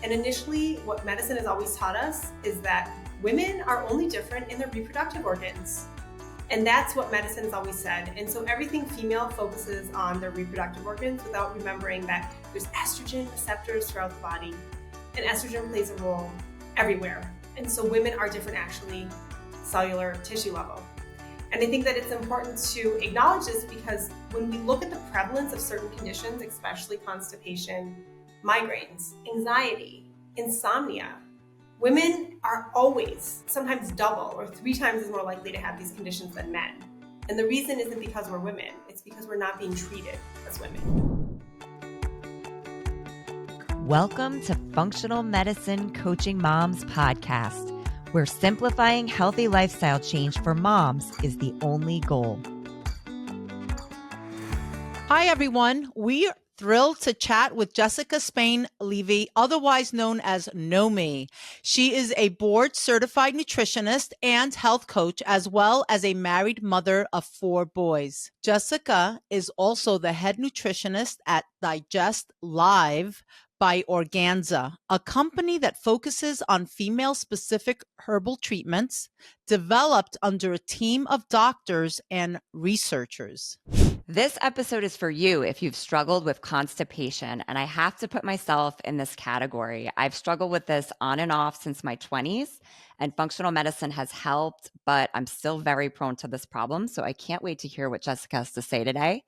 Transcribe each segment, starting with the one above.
And initially, what medicine has always taught us is that women are only different in their reproductive organs. And that's what medicine has always said. And so everything female focuses on their reproductive organs without remembering that there's estrogen receptors throughout the body. And estrogen plays a role everywhere. And so women are different actually, cellular tissue level. And I think that it's important to acknowledge this because when we look at the prevalence of certain conditions, especially constipation, migraines, anxiety, insomnia, women are always, sometimes double or 3 times as more likely to have these conditions than men. And the reason isn't because we're women, it's because we're not being treated as women. Welcome to Functional Medicine Coaching Moms podcast, where simplifying healthy lifestyle change for moms is the only goal. Hi, everyone. We are thrilled to chat with Jessica Spain-Levy, otherwise known as Nomi. She is a board-certified nutritionist and health coach, as well as a married mother of 4 boys. Jessica is also the head nutritionist at DigestLive by Organza, a company that focuses on female-specific herbal treatments developed under a team of doctors and researchers. This episode is for you if you've struggled with constipation, and I have to put myself in this category. I've struggled with this on and off since my 20s, and functional medicine has helped, but I'm still very prone to this problem, so I can't wait to hear what Jessica has to say today.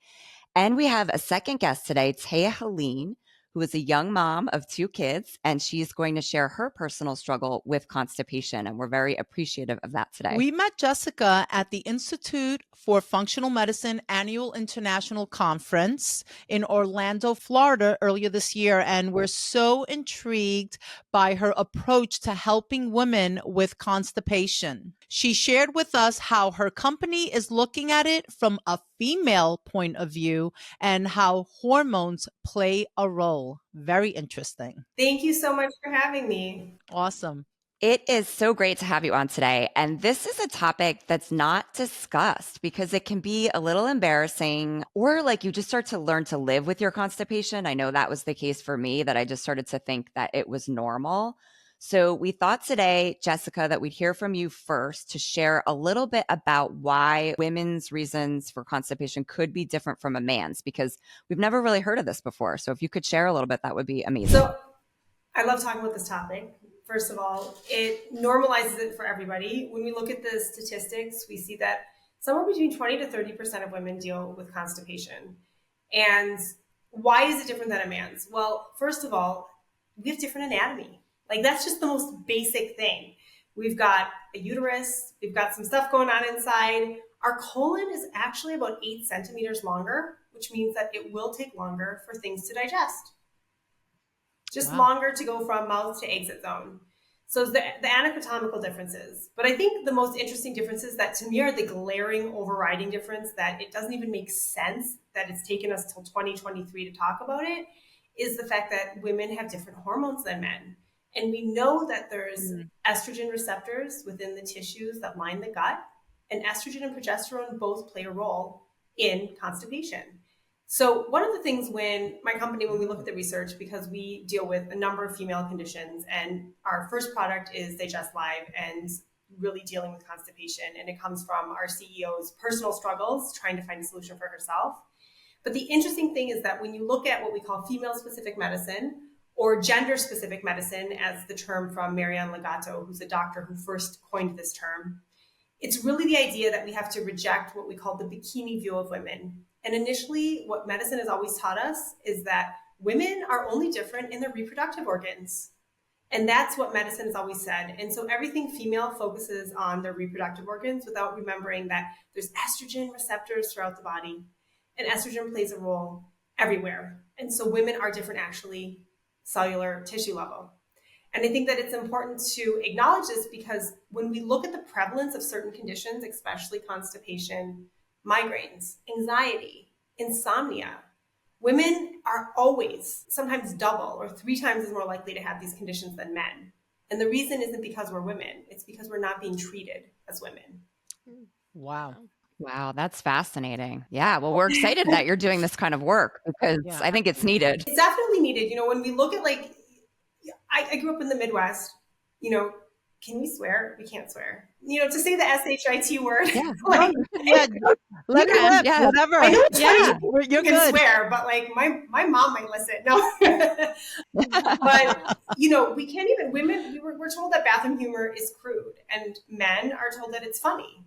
And we have a second guest today, Taya Helene, who is a young mom of 2 kids, and she's going to share her personal struggle with constipation, and we're very appreciative of that today. We met Jessica at the Institute for Functional Medicine Annual International Conference in Orlando, Florida earlier this year, and we're so intrigued by her approach to helping women with constipation. She shared with us how her company is looking at it from a female point of view and how hormones play a role. Very interesting. Thank you so much for having me. Awesome. It is so great to have you on today. And this is a topic that's not discussed because it can be a little embarrassing, or like you just start to learn to live with your constipation. I know that was the case for me, that I just started to think that it was normal. So we thought today, Jessica, that we'd hear from you first to share a little bit about why women's reasons for constipation could be different from a man's, because we've never really heard of this before. So if you could share a little bit, that would be amazing. So I love talking about this topic. First of all, it normalizes it for everybody. When we look at the statistics, we see that somewhere between 20 to 30% of women deal with constipation. And why is it different than a man's? Well, first of all, we have different anatomy. Like, that's just the most basic thing. We've got a uterus, we've got some stuff going on inside. Our colon is actually about 8 centimeters longer, which means that it will take longer for things to digest. Just longer to go from mouth to exit zone. So the anatomical differences. But I think the most interesting differences that to me are the glaring overriding difference that it doesn't even make sense that it's taken us till 2023 to talk about it, is the fact that women have different hormones than men. And we know that there's estrogen receptors within the tissues that line the gut, and estrogen and progesterone both play a role in constipation. So one of the things when we look at the research, because we deal with a number of female conditions, and our first product is DigestLive and really dealing with constipation. And it comes from our CEO's personal struggles, trying to find a solution for herself. But the interesting thing is that when you look at what we call female-specific medicine, or gender-specific medicine, as the term from Marianne Legato, who's a doctor who first coined this term, it's really the idea that we have to reject what we call the bikini view of women. And initially, what medicine has always taught us is that women are only different in their reproductive organs. And that's what medicine has always said. And so everything female focuses on their reproductive organs without remembering that there's estrogen receptors throughout the body. And estrogen plays a role everywhere. And so women are different actually, cellular tissue level. And I think that it's important to acknowledge this because when we look at the prevalence of certain conditions, especially constipation, migraines, anxiety, insomnia, women are always, sometimes double or 3 times as more likely to have these conditions than men. And the reason isn't because we're women, it's because we're not being treated as women. Wow. Wow, that's fascinating. Yeah, well, we're excited that you're doing this kind of work because I think it's needed. It's definitely needed. When we look at I grew up in the Midwest, you know, can we swear? We can't swear. You know, to say the SHIT word, Yeah. like, Yeah, let You it can, rip, yeah. whatever. I know it's Yeah. funny, You're you can good. swear, but like my mom might listen. No, but you know, we can't even, we're told that bathroom humor is crude, and men are told that it's funny.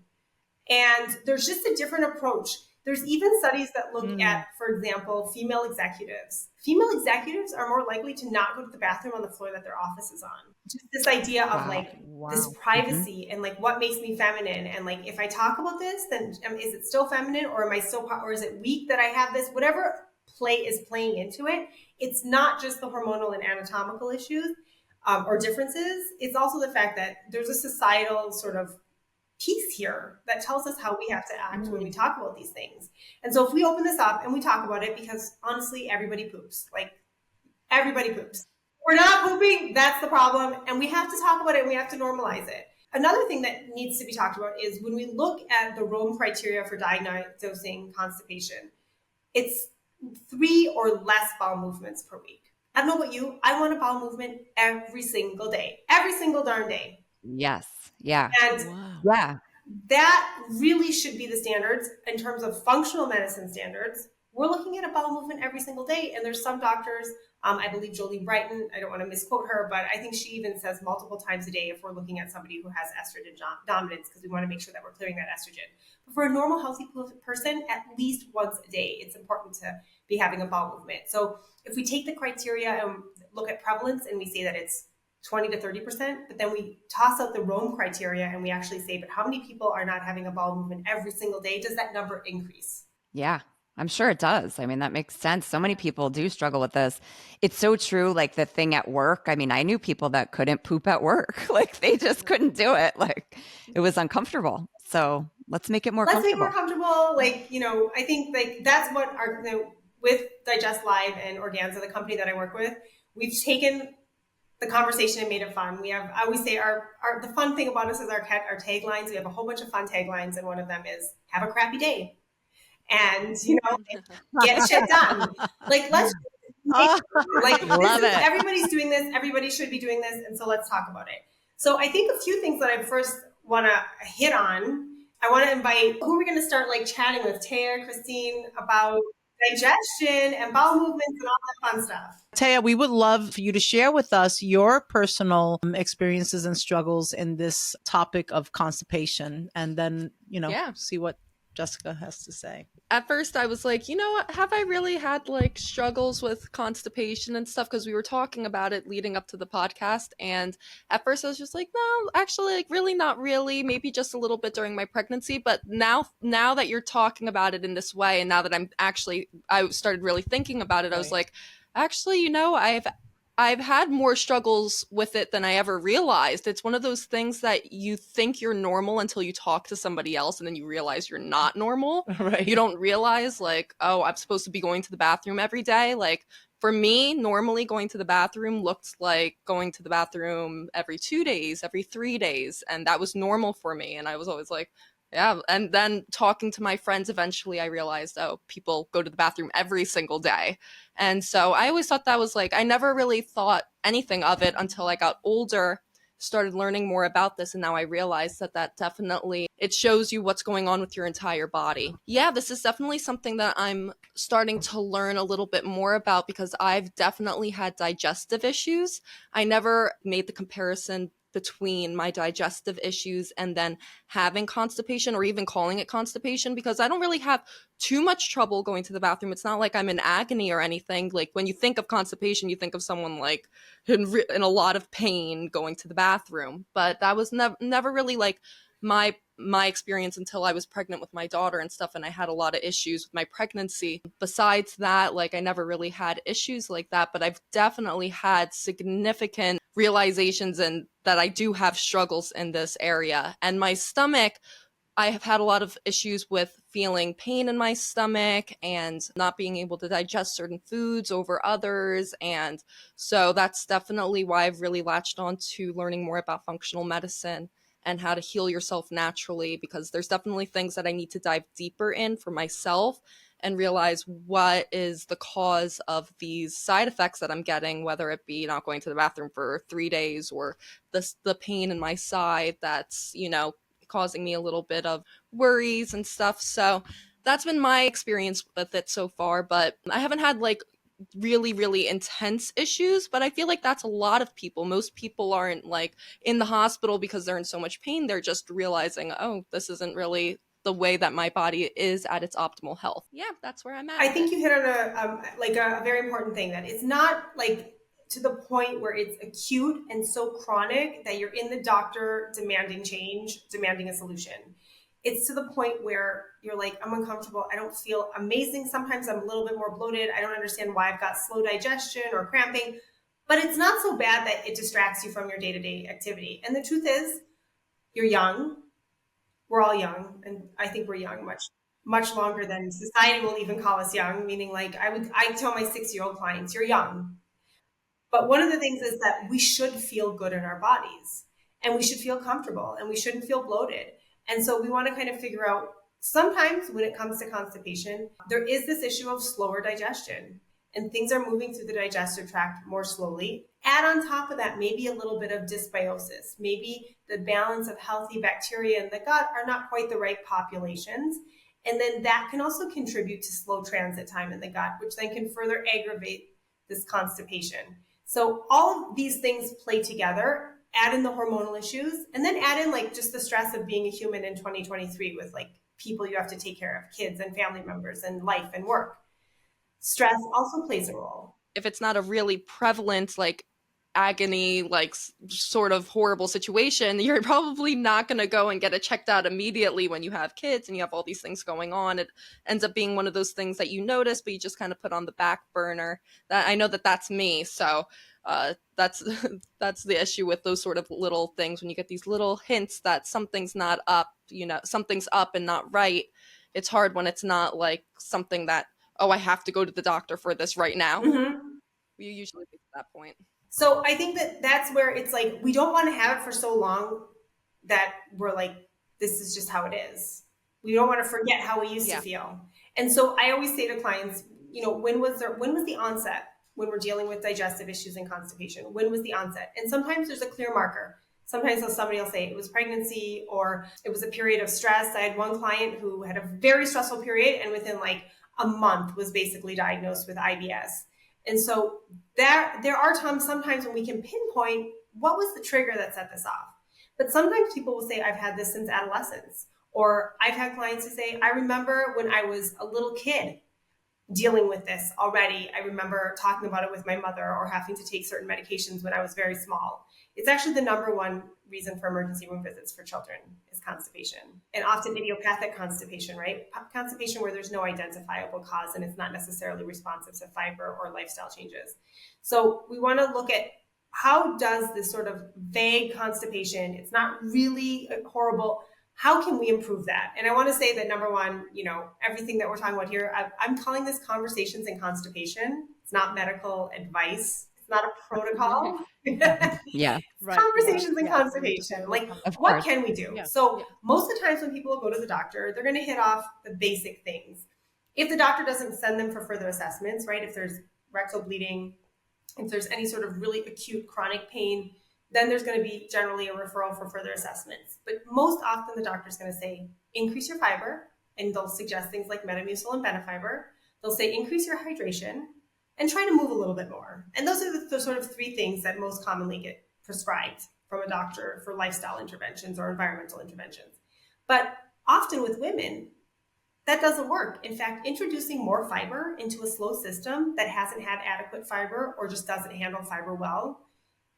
And there's just a different approach. There's even studies that look at, for example, female executives. Female executives are more likely to not go to the bathroom on the floor that their office is on. Just this idea of like this privacy and like what makes me feminine, and like if I talk about this, then is it still feminine, or am I still, or is it weak that I have this? Whatever play is playing into it, it's not just the hormonal and anatomical issues or differences. It's also the fact that there's a societal sort of piece here that tells us how we have to act when we talk about these things. And so if we open this up and we talk about it, because honestly, everybody poops. Like, everybody poops. We're not pooping, that's the problem. And we have to talk about it and we have to normalize it. Another thing that needs to be talked about is when we look at the Rome criteria for diagnosing constipation, it's 3 or less bowel movements per week. I don't know about you, I want a bowel movement every single day, every single darn day. Yes. Yeah. And Yeah. that really should be the standards in terms of functional medicine standards. We're looking at a bowel movement every single day. And there's some doctors, I believe Jolie Brighton, I don't want to misquote her, but I think she even says multiple times a day if we're looking at somebody who has estrogen dominance, because we want to make sure that we're clearing that estrogen. But for a normal, healthy person, at least once a day, it's important to be having a bowel movement. So if we take the criteria and look at prevalence and we say that it's 20 to 30%, but then we toss out the Rome criteria and we actually say, but how many people are not having a bowel movement every single day? Does that number increase? Yeah. I'm sure it does. I mean, that makes sense. So many people do struggle with this. It's so true. Like the thing at work. I mean, I knew people that couldn't poop at work. Like they just couldn't do it. Like it was uncomfortable. So let's make it more comfortable. Let's make it more comfortable. Like, you know, I think like that's what our, you know, with DigestLive and Organza, the company that I work with, we've taken the conversation and made it fun. We have, I always say the fun thing about us is our taglines. We have a whole bunch of fun taglines, and one of them is have a crappy day. And, you know, get shit done. Like, let's everybody's doing this. Everybody should be doing this. And so let's talk about it. So I think a few things that I first want to hit on. I want to invite, who are we going to start like chatting with? Taya, Christine, about digestion and bowel movements and all that fun stuff. Taya, we would love for you to share with us your personal experiences and struggles in this topic of constipation, and then, you know, see what Jessica has to say. At first I was like, you know what, have I really had like struggles with constipation and stuff? Because we were talking about it leading up to the podcast, and at first I was just like, no, actually, like really not really, maybe just a little bit during my pregnancy. But now that you're talking about it in this way, and now that I started really thinking about it, I was like, actually, you know, I've had more struggles with it than I ever realized. It's one of those things that you think you're normal until you talk to somebody else, and then you realize you're not normal. Right. You don't realize like, oh, I'm supposed to be going to the bathroom every day. Like for me, normally going to the bathroom looked like going to the bathroom every 2 days, every 3 days. And that was normal for me. And I was always like, yeah. And then talking to my friends, eventually I realized, oh, people go to the bathroom every single day. And so I always thought that was like, I never really thought anything of it until I got older, started learning more about this. And now I realize that definitely, it shows you what's going on with your entire body. Yeah, this is definitely something that I'm starting to learn a little bit more about, because I've definitely had digestive issues. I never made the comparison between my digestive issues and then having constipation, or even calling it constipation, because I don't really have too much trouble going to the bathroom. It's not like I'm in agony or anything. Like when you think of constipation, you think of someone like in a lot of pain going to the bathroom. But that was never really like my experience until I was pregnant with my daughter and stuff, and I had a lot of issues with my pregnancy. Besides that, like I never really had issues like that, but I've definitely had significant realizations and that I do have struggles in this area. And my stomach, I have had a lot of issues with feeling pain in my stomach and not being able to digest certain foods over others. And so that's definitely why I've really latched on to learning more about functional medicine and how to heal yourself naturally, because there's definitely things that I need to dive deeper in for myself and realize what is the cause of these side effects that I'm getting, whether it be not going to the bathroom for 3 days or the pain in my side that's, causing me a little bit of worries and stuff. So that's been my experience with it so far, but I haven't had like really, really intense issues, but I feel like that's a lot of people. Most people aren't like in the hospital because they're in so much pain. They're just realizing, oh, this isn't really the way that my body is at its optimal health. Yeah, that's where I'm at. I think you hit on a very important thing, that it's not like to the point where it's acute and so chronic that you're in the doctor demanding change, demanding a solution. It's to the point where you're like, I'm uncomfortable. I don't feel amazing. Sometimes I'm a little bit more bloated. I don't understand why I've got slow digestion or cramping, but it's not so bad that it distracts you from your day-to-day activity. And the truth is, you're young. We're all young. And I think we're young much longer than society will even call us young, meaning like I tell my 6-year-old clients, you're young. But one of the things is that we should feel good in our bodies, and we should feel comfortable, and we shouldn't feel bloated. And so we want to kind of figure out, sometimes when it comes to constipation, there is this issue of slower digestion, and things are moving through the digestive tract more slowly. Add on top of that, maybe a little bit of dysbiosis. Maybe the balance of healthy bacteria in the gut are not quite the right populations. And then that can also contribute to slow transit time in the gut, which then can further aggravate this constipation. So all of these things play together. Add in the hormonal issues, and then add in like just the stress of being a human in 2023 with like people you have to take care of, kids and family members and life and work. Stress also plays a role. If it's not a really prevalent, like agony, like sort of horrible situation, you're probably not going to go and get it checked out immediately when you have kids and you have all these things going on. It ends up being one of those things that you notice, but you just kind of put on the back burner. That I know that's me. So that's that's the issue with those sort of little things. When you get these little hints that something's not up, something's up and not right. It's hard when it's not like something that, oh, I have to go to the doctor for this right now. Mm-hmm. You usually get to that point. So I think that's where it's like, we don't want to have it for so long that we're like, this is just how it is. We don't want to forget how we used to feel. And so I always say to clients, when was the onset when we're dealing with digestive issues and constipation? When was the onset? And sometimes there's a clear marker. Sometimes somebody will say it was pregnancy or it was a period of stress. I had one client who had a very stressful period and within like a month was basically diagnosed with IBS. And so there are sometimes when we can pinpoint what was the trigger that set this off. But sometimes people will say, I've had this since adolescence. Or I've had clients who say, I remember when I was a little kid dealing with this already. I remember talking about it with my mother or having to take certain medications when I was very small. It's actually the number one reason for emergency room visits for children is constipation, and often idiopathic constipation, right? Constipation where there's no identifiable cause and it's not necessarily responsive to fiber or lifestyle changes. So we want to look at how does this sort of vague constipation, it's not really horrible, how can we improve that? And I want to say that number one, everything that we're talking about here, I'm calling this conversations in constipation. It's not medical advice. It's not a protocol. Yeah. Right. Conversations in constipation. Like, what can we do? Yeah. So most of the times when people go to the doctor, they're going to hit off the basic things. If the doctor doesn't send them for further assessments, right? If there's rectal bleeding, if there's any sort of really acute chronic pain, then there's going to be generally a referral for further assessments. But most often the doctor's going to say, increase your fiber, and they'll suggest things like Metamucil and Benefiber. They'll say, increase your hydration, and try to move a little bit more. And those are the sort of three things that most commonly get prescribed from a doctor for lifestyle interventions or environmental interventions. But often with women, that doesn't work. In fact, introducing more fiber into a slow system that hasn't had adequate fiber or just doesn't handle fiber well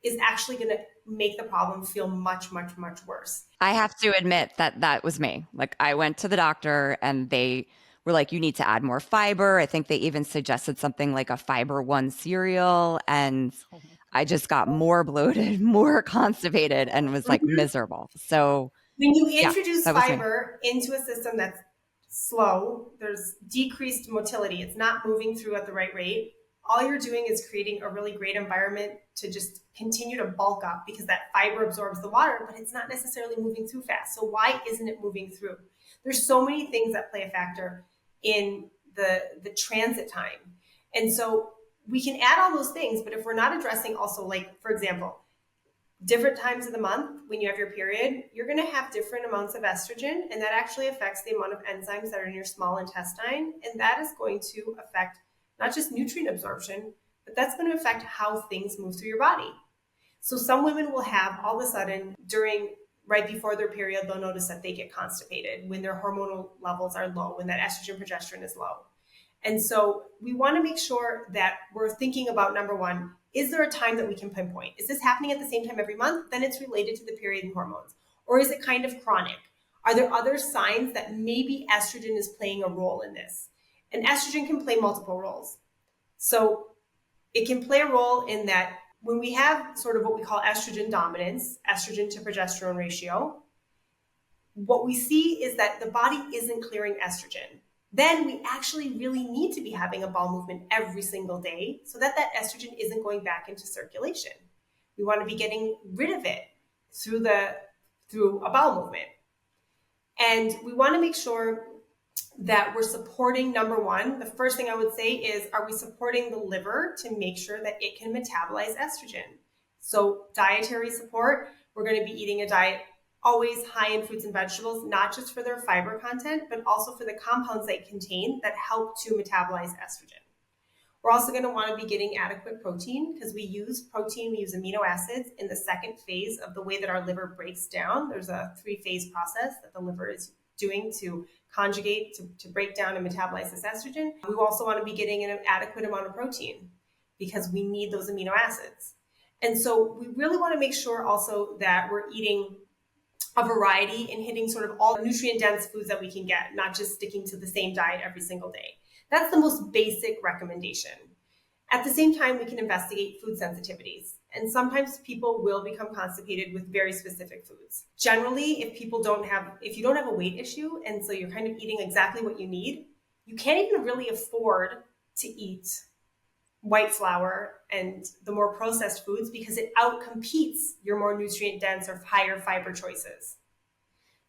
is actually going to make the problem feel much, much, much worse. I have to admit that was me. Like, I went to the doctor and they were like, you need to add more fiber. I think they even suggested something like a Fiber One cereal. And I just got more bloated, more constipated, and was like miserable. So when you introduce fiber into a system that's slow, there's decreased motility. It's not moving through at the right rate. All you're doing is creating a really great environment to just continue to bulk up because that fiber absorbs the water, but it's not necessarily moving through fast. So why isn't it moving through? There's so many things that play a factor in the transit time. And so we can add all those things, but if we're not addressing also, like, for example, different times of the month when you have your period, you're going to have different amounts of estrogen, and that actually affects the amount of enzymes that are in your small intestine. And that is going to affect not just nutrient absorption, but that's going to affect how things move through your body. So some women will have all of a sudden right before their period, they'll notice that they get constipated when their hormonal levels are low, when that estrogen progesterone is low. And so we want to make sure that we're thinking about, number one, is there a time that we can pinpoint? Is this happening at the same time every month? Then it's related to the period and hormones. Or is it kind of chronic? Are there other signs that maybe estrogen is playing a role in this? And estrogen can play multiple roles. So it can play a role in that when we have sort of what we call estrogen dominance, estrogen to progesterone ratio, what we see is that the body isn't clearing estrogen. Then we actually really need to be having a bowel movement every single day so that that estrogen isn't going back into circulation. We want to be getting rid of it through a bowel movement. And we want to make sure that we're supporting, number one, the first thing I would say is, are we supporting the liver to make sure that it can metabolize estrogen? So dietary support, we're going to be eating a diet always high in fruits and vegetables, not just for their fiber content, but also for the compounds they contain that help to metabolize estrogen. We're also going to want to be getting adequate protein because we use amino acids in the second phase of the way that our liver breaks down. There's a 3-phase process that the liver is doing to conjugate, to break down and metabolize this estrogen. We also want to be getting an adequate amount of protein because we need those amino acids. And so we really want to make sure also that we're eating a variety and hitting sort of all the nutrient-dense foods that we can get, not just sticking to the same diet every single day. That's the most basic recommendation. At the same time, we can investigate food sensitivities. And sometimes people will become constipated with very specific foods. Generally, if you don't have a weight issue, and so you're kind of eating exactly what you need, you can't even really afford to eat white flour and the more processed foods because it outcompetes your more nutrient dense or higher fiber choices.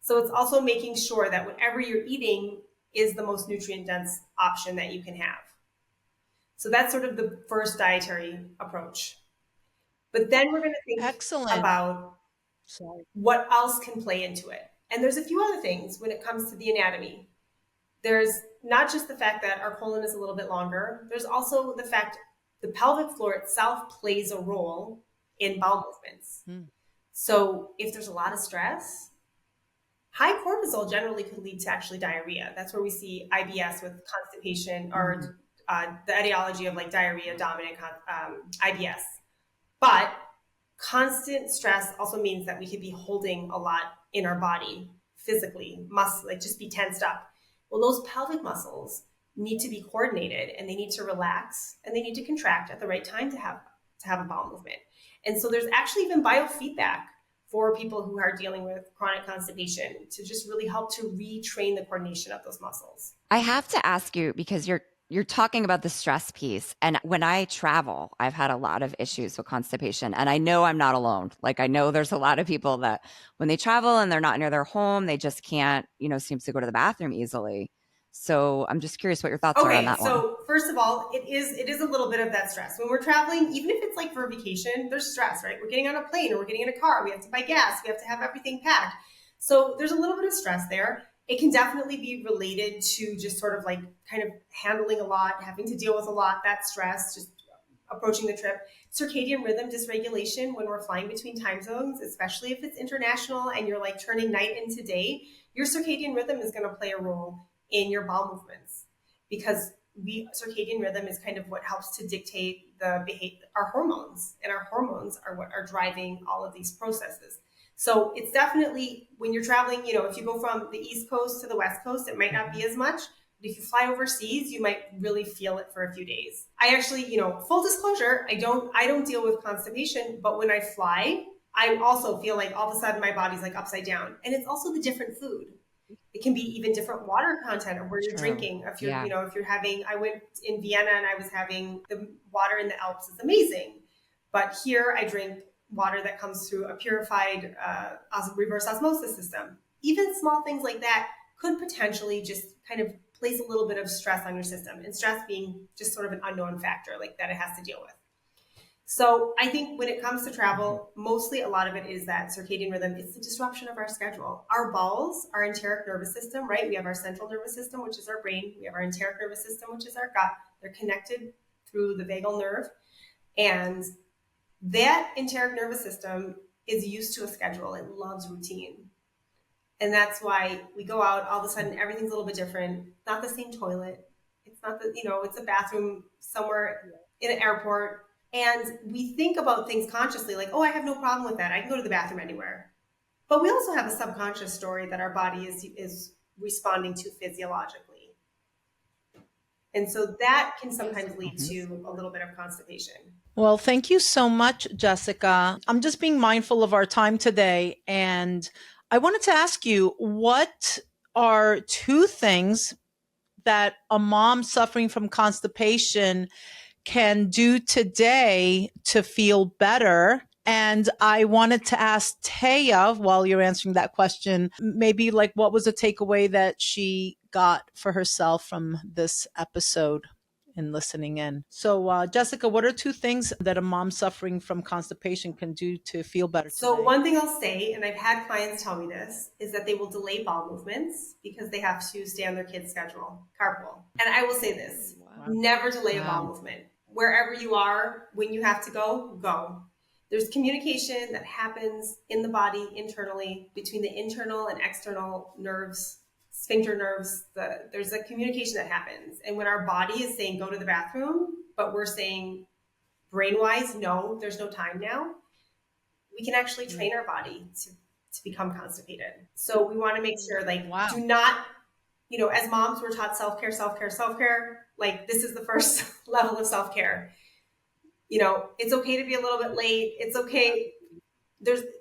So it's also making sure that whatever you're eating is the most nutrient dense option that you can have. So that's sort of the first dietary approach. But then we're going to think about what else can play into it. And there's a few other things when it comes to the anatomy. There's not just the fact that our colon is a little bit longer. There's also the fact the pelvic floor itself plays a role in bowel movements. So if there's a lot of stress, high cortisol generally could lead to actually diarrhea. That's where we see IBS with constipation or the etiology of like diarrhea dominant IBS. But constant stress also means that we could be holding a lot in our body physically, just be tensed up. Well, those pelvic muscles need to be coordinated and they need to relax and they need to contract at the right time to have a bowel movement. And so there's actually even biofeedback for people who are dealing with chronic constipation to just really help to retrain the coordination of those muscles. I have to ask you because you're talking about the stress piece. And when I travel, I've had a lot of issues with constipation. And I know I'm not alone. Like I know there's a lot of people that when they travel and they're not near their home, they just can't, seems to go to the bathroom easily. So I'm just curious what your thoughts are on that one. So first of all, it is a little bit of that stress. When we're traveling, even if it's like for a vacation, there's stress, right? We're getting on a plane or we're getting in a car. We have to buy gas. We have to have everything packed. So there's a little bit of stress there. It can definitely be related to just sort of like kind of handling a lot, having to deal with a lot, that stress, just approaching the trip. Circadian rhythm dysregulation when we're flying between time zones, especially if it's international and you're like turning night into day, your circadian rhythm is going to play a role in your bowel movements because circadian rhythm is kind of what helps to dictate our hormones, and our hormones are what are driving all of these processes. So it's definitely when you're traveling, if you go from the East Coast to the West Coast, it might not be as much. But if you fly overseas, you might really feel it for a few days. I actually, full disclosure, I don't deal with constipation, but when I fly, I also feel like all of a sudden my body's like upside down. And it's also the different food. It can be even different water content or where you're drinking. If you're, I went in Vienna and I was having the water in the Alps is amazing. But here I drink water that comes through a purified reverse osmosis system. Even small things like that could potentially just kind of place a little bit of stress on your system, and stress being just sort of an unknown factor like that it has to deal with. So I think when it comes to travel, mostly a lot of it is that circadian rhythm. It's the disruption of our schedule. Our bowels, our enteric nervous system, right? We have our central nervous system, which is our brain. We have our enteric nervous system, which is our gut. They're connected through the vagal nerve. And that enteric nervous system is used to a schedule. It loves routine. And that's why we go out, all of a sudden everything's a little bit different. Not the same toilet. It's not the, it's a bathroom somewhere in an airport. And we think about things consciously, like, oh, I have no problem with that. I can go to the bathroom anywhere. But we also have a subconscious story that our body is responding to physiologically. And so that can sometimes lead to a little bit of constipation. Well, thank you so much, Jessica. I'm just being mindful of our time today. And I wanted to ask you, what are 2 things that a mom suffering from constipation can do today to feel better? And I wanted to ask Taya, while you're answering that question, maybe like what was a takeaway that she got for herself from this episode and listening in. So, Jessica, what are 2 things that a mom suffering from constipation can do to feel better today? So one thing I'll say, and I've had clients tell me this, is that they will delay bowel movements because they have to stay on their kid's schedule, carpool. And I will say this, never delay a bowel movement. Wherever you are, when you have to go, go. There's communication that happens in the body internally between the internal and external nerves, sphincter nerves. There's a communication that happens. And when our body is saying go to the bathroom, but we're saying brain-wise, no, there's no time now, we can actually train our body to become constipated. So we want to make sure, do not, as moms, we're taught self-care, self-care, self-care. Like, this is the first level of self-care. It's okay to be a little bit late. It's okay.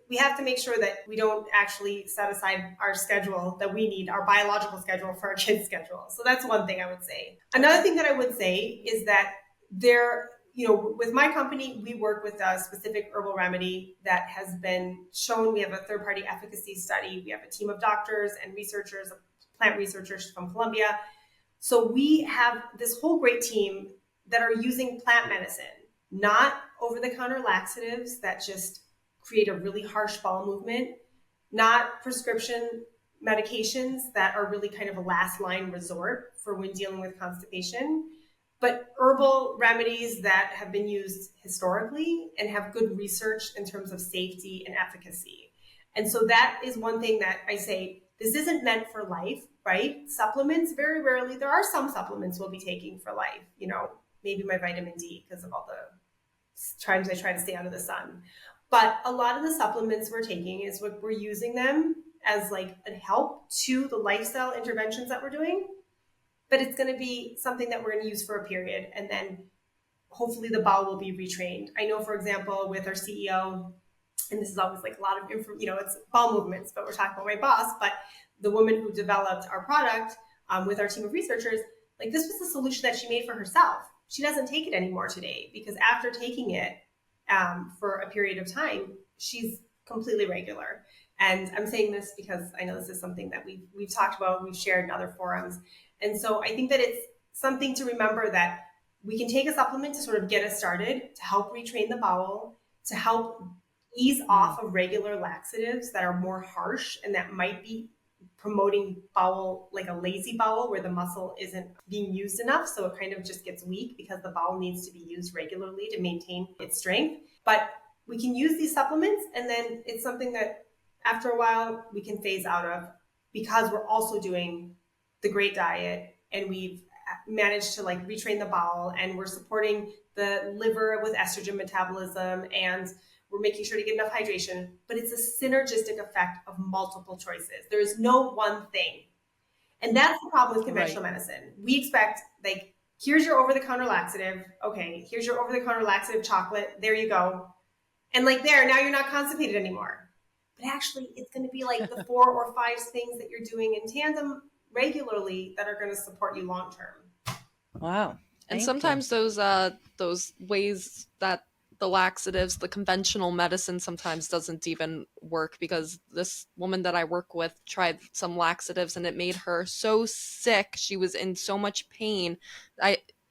We have to make sure that we don't actually set aside our schedule that we need, our biological schedule, for our kids' schedule. So that's one thing I would say. Another thing that I would say is that with my company, we work with a specific herbal remedy that has been shown. We have a third-party efficacy study. We have a team of doctors and researchers, plant researchers from Colombia. So we have this whole great team that are using plant medicine, not over-the-counter laxatives that just create a really harsh bowel movement, not prescription medications that are really kind of a last line resort for when dealing with constipation, but herbal remedies that have been used historically and have good research in terms of safety and efficacy. And so that is one thing that I say, this isn't meant for life, right? Supplements, very rarely, there are some supplements we'll be taking for life, maybe my vitamin D because of all the times I try to stay out of the sun. But a lot of the supplements we're taking is what we're using them as like a help to the lifestyle interventions that we're doing. But it's going to be something that we're going to use for a period. And then hopefully the bowel will be retrained. I know, for example, with our CEO, and this is always like a lot of info, it's bowel movements, but we're talking about my boss, but the woman who developed our product with our team of researchers, like, this was the solution that she made for herself. She doesn't take it anymore today because after taking it for a period of time, she's completely regular. And I'm saying this because I know this is something that we've talked about, we've shared in other forums. And so I think that it's something to remember, that we can take a supplement to sort of get us started, to help retrain the bowel, to help ease off of regular laxatives that are more harsh and that might be promoting bowel, like a lazy bowel where the muscle isn't being used enough. So it kind of just gets weak because the bowel needs to be used regularly to maintain its strength. But we can use these supplements, and then it's something that after a while we can phase out of, because we're also doing the great diet and we've managed to like retrain the bowel, and we're supporting the liver with estrogen metabolism, and we're making sure to get enough hydration. But it's a synergistic effect of multiple choices. There is no one thing. And that's the problem with conventional medicine. We expect, like, here's your over-the-counter laxative. Okay, here's your over-the-counter laxative chocolate. There you go. And like now you're not constipated anymore. But actually, it's going to be like the 4 or 5 things that you're doing in tandem regularly that are going to support you long term. Wow. And sometimes those ways that the laxatives, the conventional medicine sometimes doesn't even work, because this woman that I work with tried some laxatives and it made her so sick. She was in so much pain.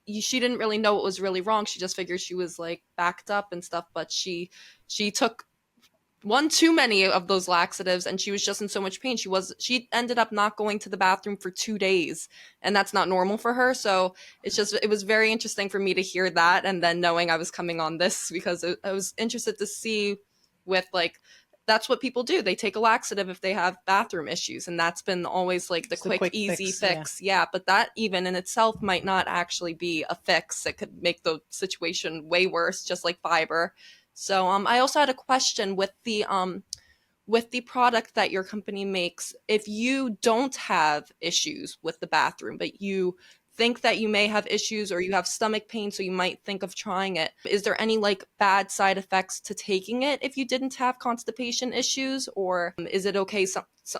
She didn't really know what was really wrong. She just figured she was like backed up and stuff, but she took one too many of those laxatives and she was just in so much pain. She ended up not going to the bathroom for 2 days, and that's not normal for her. So it was very interesting for me to hear that, and then knowing I was coming on this, because I was interested to see with like, that's what people do. They take a laxative if they have bathroom issues, and that's been always like the quick easy fix. Yeah, but that even in itself might not actually be a fix. It could make the situation way worse, just like fiber. So I also had a question with the product that your company makes. If you don't have issues with the bathroom, but you think that you may have issues or you have stomach pain, so you might think of trying it, is there any like bad side effects to taking it if you didn't have constipation issues? Or is it okay,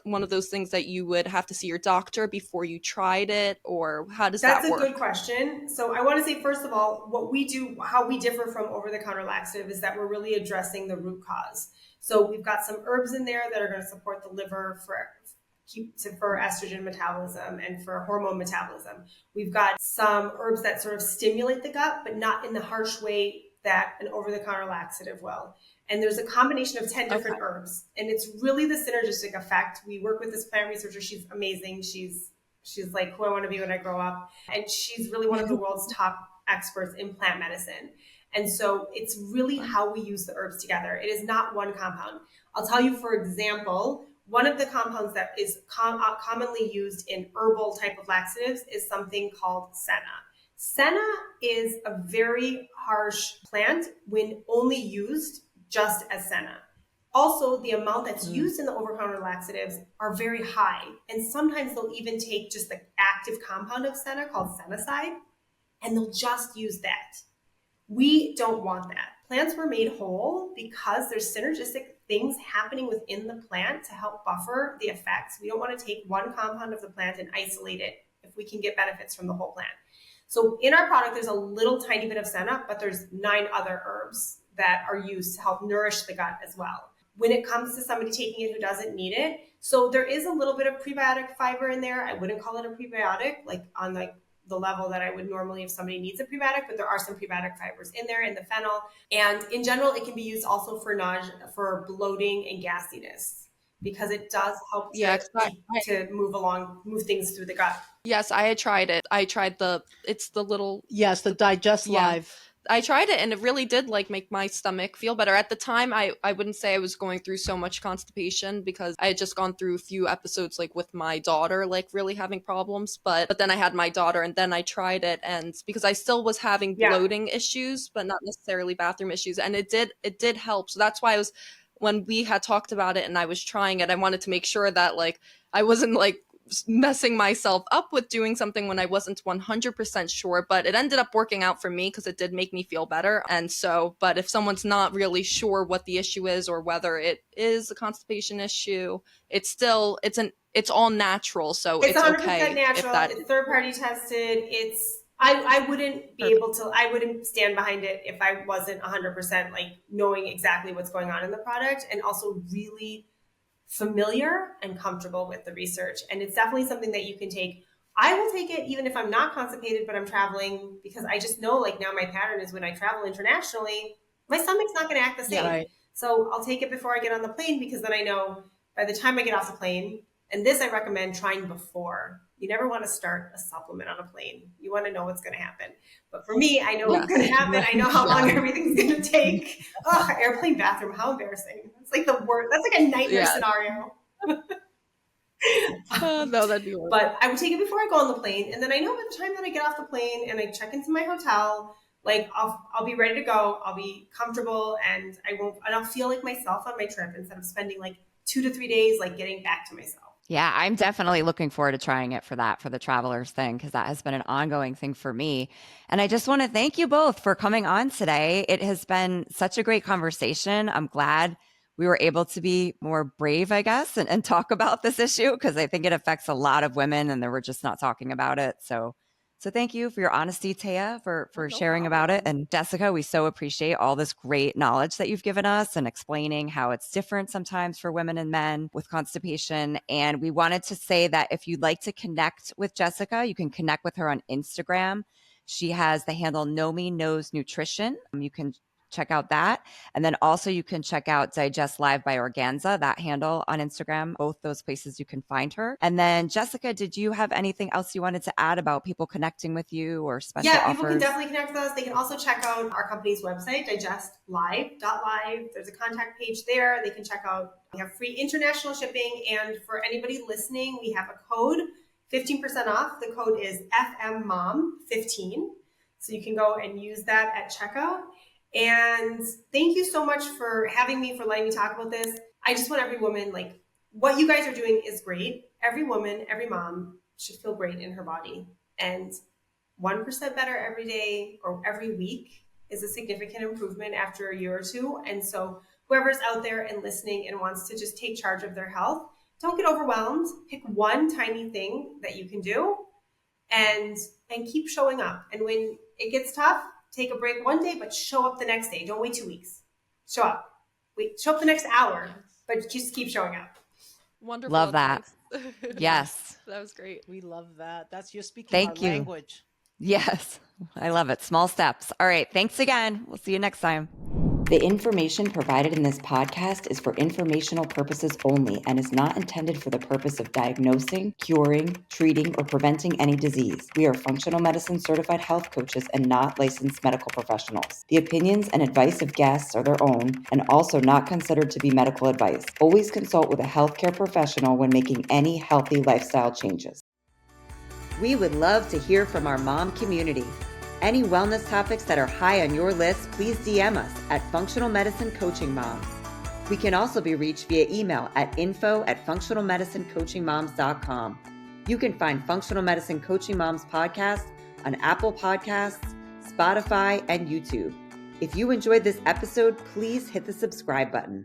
one of those things that you would have to see your doctor before you tried it? Or how does that work? That's a good question. So I want to say, first of all, what we do, how we differ from over-the-counter laxative, is that we're really addressing the root cause. So we've got some herbs in there that are going to support the liver for estrogen metabolism and for hormone metabolism. We've got some herbs that sort of stimulate the gut, but not in the harsh way that an over-the-counter laxative will. And there's a combination of 10 different herbs, and it's really the synergistic effect. We work with this plant researcher. She's amazing. She's like who I want to be when I grow up. And she's really one of the world's top experts in plant medicine. And so it's really how we use the herbs together. It is not one compound. I'll tell you, for example, one of the compounds that is commonly used in herbal type of laxatives is something called senna. Senna is a very harsh plant when only used just as senna. Also, the amount that's used in the over-the-counter laxatives are very high. And sometimes they'll even take just the active compound of senna called sennicide, and they'll just use that. We don't want that. Plants were made whole because there's synergistic things happening within the plant to help buffer the effects. We don't want to take one compound of the plant and isolate it if we can get benefits from the whole plant. So in our product, there's a little tiny bit of senna, but there's 9 other herbs that are used to help nourish the gut as well. When it comes to somebody taking it who doesn't need it, so there is a little bit of prebiotic fiber in there. I wouldn't call it a prebiotic, like on like the level that I would normally if somebody needs a prebiotic, but there are some prebiotic fibers in there in the fennel. And in general, it can be used also for nausea, for bloating and gassiness, because it does help to move things through the gut. Yes, I had tried it. I tried the little... Yes, the DigestLive. Yeah. I tried it and it really did like make my stomach feel better. At the time, I wouldn't say I was going through so much constipation, because I had just gone through a few episodes like with my daughter, like really having problems. But then I had my daughter and then I tried it, and because I still was having bloating issues, but not necessarily bathroom issues. And it did help. So that's why when we had talked about it and I was trying it, I wanted to make sure that like I wasn't like messing myself up with doing something when I wasn't 100% sure, but it ended up working out for me because it did make me feel better. And so, but if someone's not really sure what the issue is or whether it is a constipation issue, it's all natural. So it's 100% okay. Natural. It's third-party tested. I wouldn't be able to, I wouldn't stand behind it if I wasn't 100% like knowing exactly what's going on in the product, and also really familiar and comfortable with the research. And it's definitely something that you can take. I will take it even if I'm not constipated, but I'm traveling, because I just know like now my pattern is when I travel internationally, my stomach's not going to act the same. Right. So I'll take it before I get on the plane, because then I know by the time I get off the plane, and this I recommend trying before. You never want to start a supplement on a plane. You want to know what's going to happen. But for me, I know what's going to happen. I know how long everything's going to take. Oh, airplane bathroom. How embarrassing. It's like the worst. That's like a nightmare scenario. No, that'd be horrible. But I would take it before I go on the plane. And then I know by the time that I get off the plane and I check into my hotel, like I'll be ready to go. I'll be comfortable, and I'll feel like myself on my trip, instead of spending like 2 to 3 days, like getting back to myself. Yeah, I'm definitely looking forward to trying it for the travelers thing, because that has been an ongoing thing for me. And I just want to thank you both for coming on today. It has been such a great conversation. I'm glad we were able to be more brave, I guess, and talk about this issue, because I think it affects a lot of women and we're just not talking about it. So So thank you for your honesty, Taya, for No sharing about it. problem. And Jessica, we so appreciate all this great knowledge that you've given us and explaining how it's different sometimes for women and men with constipation. And we wanted to say that if you'd like to connect with Jessica, you can connect with her on Instagram. She has the handle Nomi Knows Nutrition. You can check out that. And then also you can check out DigestLive by Organza, that handle on Instagram. Both those places you can find her. And then Jessica, did you have anything else you wanted to add about people connecting with you or special Yeah, offers? people can definitely connect with us. They can also check out our company's website, DigestLive.live. There's a contact page there. They can check out, we have free international shipping. And for anybody listening, we have a code, 15% off. The code is FMMOM15. So you can go and use that at checkout. And thank you so much for having me, for letting me talk about this. I just want every woman, like, what you guys are doing is great. Every woman, every mom should feel great in her body. And 1% better every day or every week is a significant improvement after a year or two. And so whoever's out there and listening and wants to just take charge of their health, don't get overwhelmed. Pick one tiny thing that you can do and keep showing up. And when it gets tough, take a break one day, but show up the next day. Don't wait 2 weeks. Show up. Show up the next hour, but just keep showing up. Wonderful. Love that. advice. Yes. That was great. We love that. You're speaking Thank our you. language. Yes. I love it. Small steps. All right. Thanks again. We'll see you next time. The information provided in this podcast is for informational purposes only and is not intended for the purpose of diagnosing, curing, treating, or preventing any disease. We are functional medicine certified health coaches and not licensed medical professionals. The opinions and advice of guests are their own and also not considered to be medical advice. Always consult with a healthcare professional when making any healthy lifestyle changes. We would love to hear from our mom community. Any wellness topics that are high on your list, please DM us at Functional Medicine Coaching Moms. We can also be reached via email at info@functionalmedicincoachingmoms.com. You can find Functional Medicine Coaching Moms podcast on Apple Podcasts, Spotify, and YouTube. If you enjoyed this episode, please hit the subscribe button.